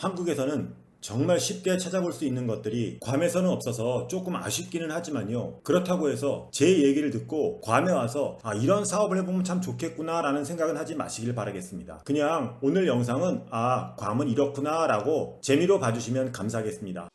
한국에서는 정말 쉽게 찾아볼 수 있는 것들이 괌에서는 없어서 조금 아쉽기는 하지만요. 그렇다고 해서 제 얘기를 듣고 괌에 와서 이런 사업을 해보면 참 좋겠구나 라는 생각은 하지 마시길 바라겠습니다. 그냥 오늘 영상은 괌은 이렇구나 라고 재미로 봐주시면 감사하겠습니다.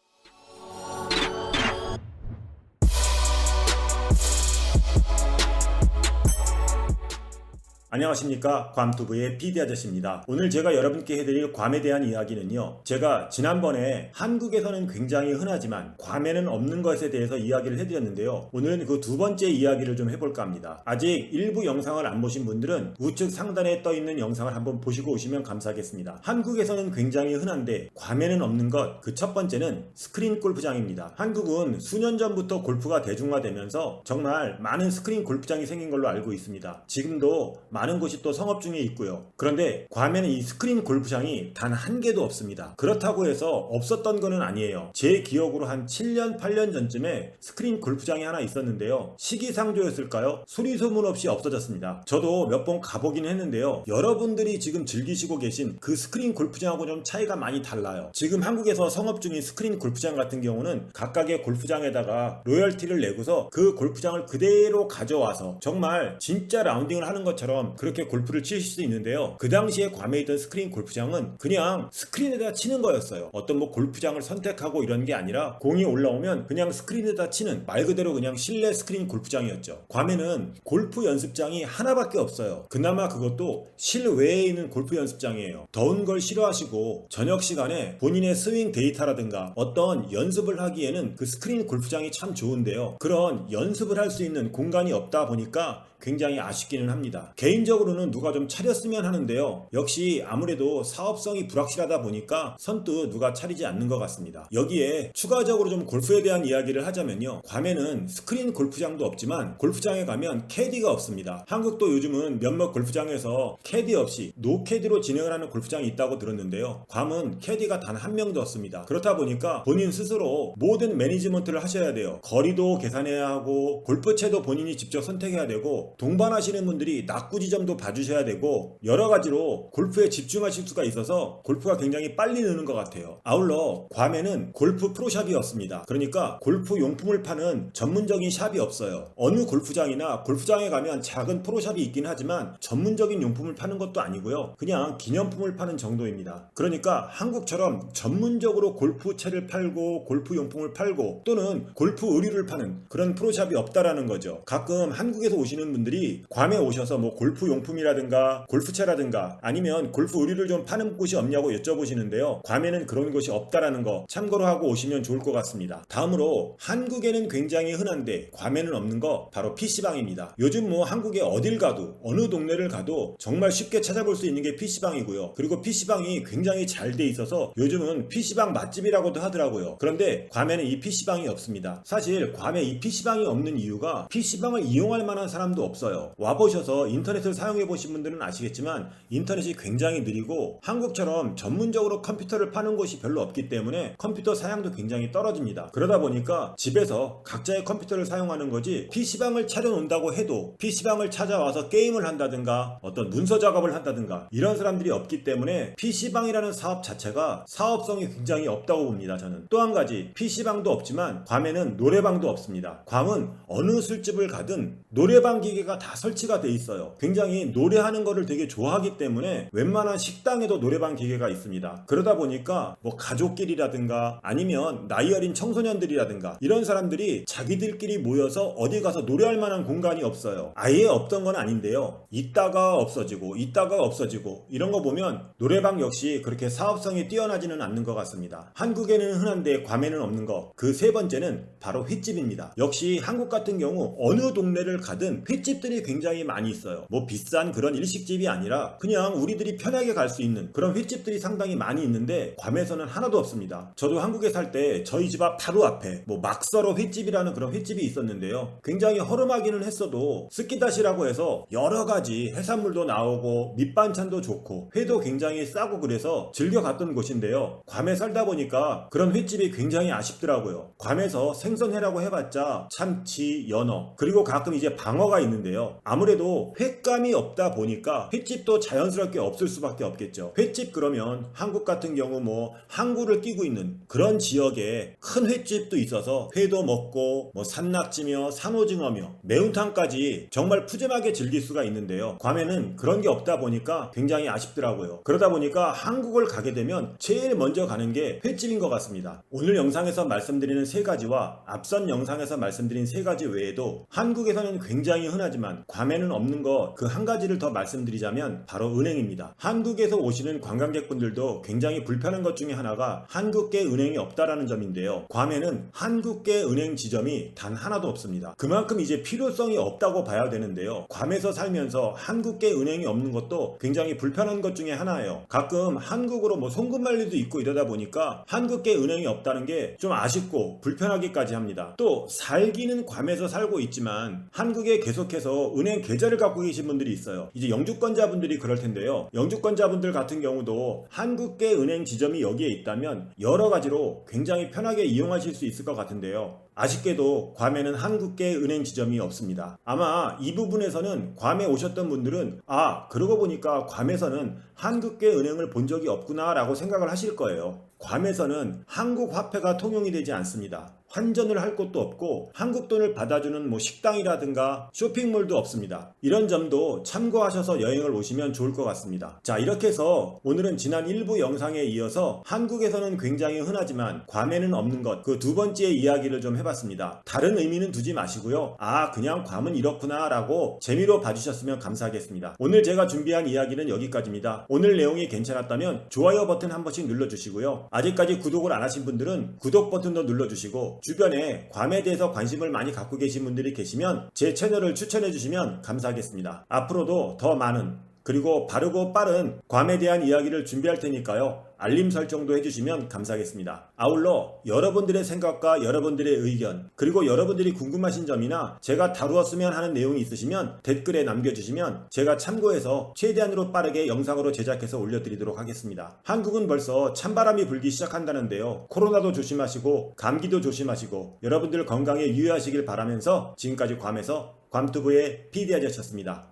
안녕하십니까, 괌투브의 PD 아저씨입니다. 오늘 제가 여러분께 해드릴 괌에 대한 이야기는요, 제가 지난번에 한국에서는 굉장히 흔하지만 괌에는 없는 것에 대해서 이야기를 해드렸는데요. 오늘은 그 두 번째 이야기를 좀 해볼까 합니다. 아직 일부 영상을 안 보신 분들은 우측 상단에 떠있는 영상을 한번 보시고 오시면 감사하겠습니다. 한국에서는 굉장히 흔한데 괌에는 없는 것, 그 첫 번째는 스크린 골프장입니다. 한국은 수년 전부터 골프가 대중화되면서 정말 많은 스크린 골프장이 생긴 걸로 알고 있습니다. 지금도 많은 곳이 또 성업 중에 있고요. 그런데 괌에는 이 스크린 골프장이 단 한 개도 없습니다. 그렇다고 해서 없었던 거는 아니에요. 제 기억으로 한 7년, 8년 전쯤에 스크린 골프장이 하나 있었는데요. 시기상조였을까요? 소리소문 없이 없어졌습니다. 저도 몇 번 가보긴 했는데요. 여러분들이 지금 즐기시고 계신 그 스크린 골프장하고 좀 차이가 많이 달라요. 지금 한국에서 성업 중인 스크린 골프장 같은 경우는 각각의 골프장에다가 로열티를 내고서 그 골프장을 그대로 가져와서 정말 진짜 라운딩을 하는 것처럼 그렇게 골프를 치실 수 있는데요. 그 당시에 괌에 있던 스크린 골프장은 그냥 스크린에다 치는 거였어요. 어떤 뭐 골프장을 선택하고 이런 게 아니라 공이 올라오면 그냥 스크린에다 치는, 말 그대로 그냥 실내 스크린 골프장이었죠. 괌에는 골프 연습장이 하나밖에 없어요. 그나마 그것도 실외에 있는 골프 연습장이에요. 더운 걸 싫어하시고 저녁 시간에 본인의 스윙 데이터라든가 어떤 연습을 하기에는 그 스크린 골프장이 참 좋은데요. 그런 연습을 할 수 있는 공간이 없다 보니까 굉장히 아쉽기는 합니다. 개인적으로는 누가 좀 차렸으면 하는데요. 역시 아무래도 사업성이 불확실하다 보니까 선뜻 누가 차리지 않는 것 같습니다. 여기에 추가적으로 좀 골프에 대한 이야기를 하자면요. 괌에는 스크린 골프장도 없지만 골프장에 가면 캐디가 없습니다. 한국도 요즘은 몇몇 골프장에서 캐디 없이 노캐디로 진행을 하는 골프장이 있다고 들었는데요. 괌은 캐디가 단 한 명도 없습니다. 그렇다 보니까 본인 스스로 모든 매니지먼트를 하셔야 돼요. 거리도 계산해야 하고 골프채도 본인이 직접 선택해야 되고 동반하시는 분들이 낙구 지점도 봐주셔야 되고 여러 가지로 골프에 집중하실 수가 있어서 골프가 굉장히 빨리 느는 것 같아요. 아울러 괌에는 골프 프로샵이 없습니다. 그러니까 골프 용품을 파는 전문적인 샵이 없어요. 어느 골프장이나 골프장에 가면 작은 프로샵이 있긴 하지만 전문적인 용품을 파는 것도 아니고요. 그냥 기념품을 파는 정도입니다. 그러니까 한국처럼 전문적으로 골프채를 팔고 골프 용품을 팔고 또는 골프 의류를 파는 그런 프로샵이 없다라는 거죠. 가끔 한국에서 오시는 분들이 괌에 오셔서 뭐 골프 용품이라든가 골프채라든가 아니면 골프 의류를 좀 파는 곳이 없냐고 여쭤보시는데요. 괌에는 그런 곳이 없다라는 거 참고로 하고 오시면 좋을 것 같습니다. 다음으로 한국에는 굉장히 흔한데 괌에는 없는 거 바로 PC방입니다. 요즘 뭐 한국에 어딜 가도 어느 동네를 가도 정말 쉽게 찾아볼 수 있는 게 PC방이고요. 그리고 PC방이 굉장히 잘 돼 있어서 요즘은 PC방 맛집이라고도 하더라고요. 그런데 괌에는 이 PC방이 없습니다. 사실 괌에 이 PC방이 없는 이유가 PC방을 이용할 만한 사람도 없어요. 와보셔서 인터넷을 사용해 보신 분들은 아시겠지만 인터넷이 굉장히 느리고 한국처럼 전문적으로 컴퓨터를 파는 곳이 별로 없기 때문에 컴퓨터 사양도 굉장히 떨어집니다. 그러다 보니까 집에서 각자의 컴퓨터를 사용하는 거지 PC방을 차려놓는다고 해도 PC방을 찾아와서 게임을 한다든가 어떤 문서 작업을 한다든가 이런 사람들이 없기 때문에 PC방이라는 사업 자체가 사업성이 굉장히 없다고 봅니다. 저는 또 한 가지 PC방도 없지만 괌에는 노래방도 없습니다. 괌은 어느 술집을 가든 노래방 기계가 다 설치가 돼 있어요. 굉장히 노래하는 거를 되게 좋아하기 때문에 웬만한 식당에도 노래방 기계가 있습니다. 그러다 보니까 뭐 가족끼리라든가 아니면 나이 어린 청소년들이라든가 이런 사람들이 자기들끼리 모여서 어디 가서 노래할 만한 공간이 없어요. 아예 없던 건 아닌데요. 있다가 없어지고 이런 거 보면 노래방 역시 그렇게 사업성이 뛰어나지는 않는 것 같습니다. 한국에는 흔한데 괌에는 없는 거. 그 세 번째는 바로 횟집입니다. 역시 한국 같은 경우 어느 동네를 가든 횟집들이 굉장히 많이 있어요. 뭐 비싼 그런 일식집이 아니라 그냥 우리들이 편하게 갈 수 있는 그런 횟집들이 상당히 많이 있는데 괌에서는 하나도 없습니다. 저도 한국에 살 때 저희 집 앞 바로 앞에 뭐 막서로 횟집이라는 그런 횟집이 있었는데요. 굉장히 허름하기는 했어도 스키다시라고 해서 여러 가지 해산물도 나오고 밑반찬도 좋고 회도 굉장히 싸고 그래서 즐겨 갔던 곳인데요. 괌에 살다 보니까 그런 횟집이 굉장히 아쉽더라고요. 괌에서 생선회라고 해봤자 참치, 연어 그리고 가끔 이제 방어가 있는데요. 아무래도 회가 횟감이 없다 보니까 횟집도 자연스럽게 없을 수밖에 없겠죠. 횟집 그러면 한국 같은 경우 뭐 항구를 끼고 있는 그런 지역에 큰 횟집도 있어서 회도 먹고 뭐 산낙지며 산오징어며 매운탕까지 정말 푸짐하게 즐길 수가 있는데요. 괌에는 그런 게 없다 보니까 굉장히 아쉽더라고요. 그러다 보니까 한국을 가게 되면 제일 먼저 가는 게 횟집인 것 같습니다. 오늘 영상에서 말씀드리는 세 가지와 앞선 영상에서 말씀드린 세 가지 외에도 한국에서는 굉장히 흔하지만 괌에는 없는 거 그 한 가지를 더 말씀드리자면 바로 은행입니다. 한국에서 오시는 관광객분들도 굉장히 불편한 것 중에 하나가 한국계 은행이 없다라는 점인데요. 괌에는 한국계 은행 지점이 단 하나도 없습니다. 그만큼 이제 필요성이 없다고 봐야 되는데요. 괌에서 살면서 한국계 은행이 없는 것도 굉장히 불편한 것 중에 하나예요. 가끔 한국으로 뭐 송금말리도 있고 이러다 보니까 한국계 은행이 없다는 게 좀 아쉽고 불편하기까지 합니다. 또 살기는 괌에서 살고 있지만 한국에 계속해서 은행 계좌를 갖고 계신 분들이 있어요. 이제 영주권자분들이 그럴 텐데요. 영주권자분들 같은 경우도 한국계 은행 지점이 여기에 있다면 여러 가지로 굉장히 편하게 이용하실 수 있을 것 같은데요. 아쉽게도 괌에는 한국계 은행 지점이 없습니다. 아마 이 부분에서는 괌에 오셨던 분들은 그러고 보니까 괌에서는 한국계 은행을 본 적이 없구나 라고 생각을 하실 거예요. 괌에서는 한국 화폐가 통용이 되지 않습니다. 환전을 할 곳도 없고 한국 돈을 받아주는 뭐 식당이라든가 쇼핑몰도 없습니다. 이런 점도 참고하셔서 여행을 오시면 좋을 것 같습니다. 자, 이렇게 해서 오늘은 지난 1부 영상에 이어서 한국에서는 굉장히 흔하지만 괌에는 없는 것, 그 두 번째 이야기를 좀 해봤습니다. 다른 의미는 두지 마시고요. 그냥 괌은 이렇구나 라고 재미로 봐주셨으면 감사하겠습니다. 오늘 제가 준비한 이야기는 여기까지입니다. 오늘 내용이 괜찮았다면 좋아요 버튼 한 번씩 눌러주시고요. 아직까지 구독을 안 하신 분들은 구독 버튼도 눌러주시고 주변에 괌에 대해서 관심을 많이 갖고 계신 분들이 계시면 제 채널을 추천해 주시면 감사하겠습니다. 앞으로도 더 많은 그리고 바르고 빠른 괌에 대한 이야기를 준비할 테니까요. 알림 설정도 해주시면 감사하겠습니다. 아울러 여러분들의 생각과 여러분들의 의견 그리고 여러분들이 궁금하신 점이나 제가 다루었으면 하는 내용이 있으시면 댓글에 남겨주시면 제가 참고해서 최대한으로 빠르게 영상으로 제작해서 올려드리도록 하겠습니다. 한국은 벌써 찬바람이 불기 시작한다는데요. 코로나도 조심하시고 감기도 조심하시고 여러분들 건강에 유의하시길 바라면서 지금까지 괌에서 괌투브의 PD 아저씨였습니다.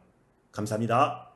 감사합니다.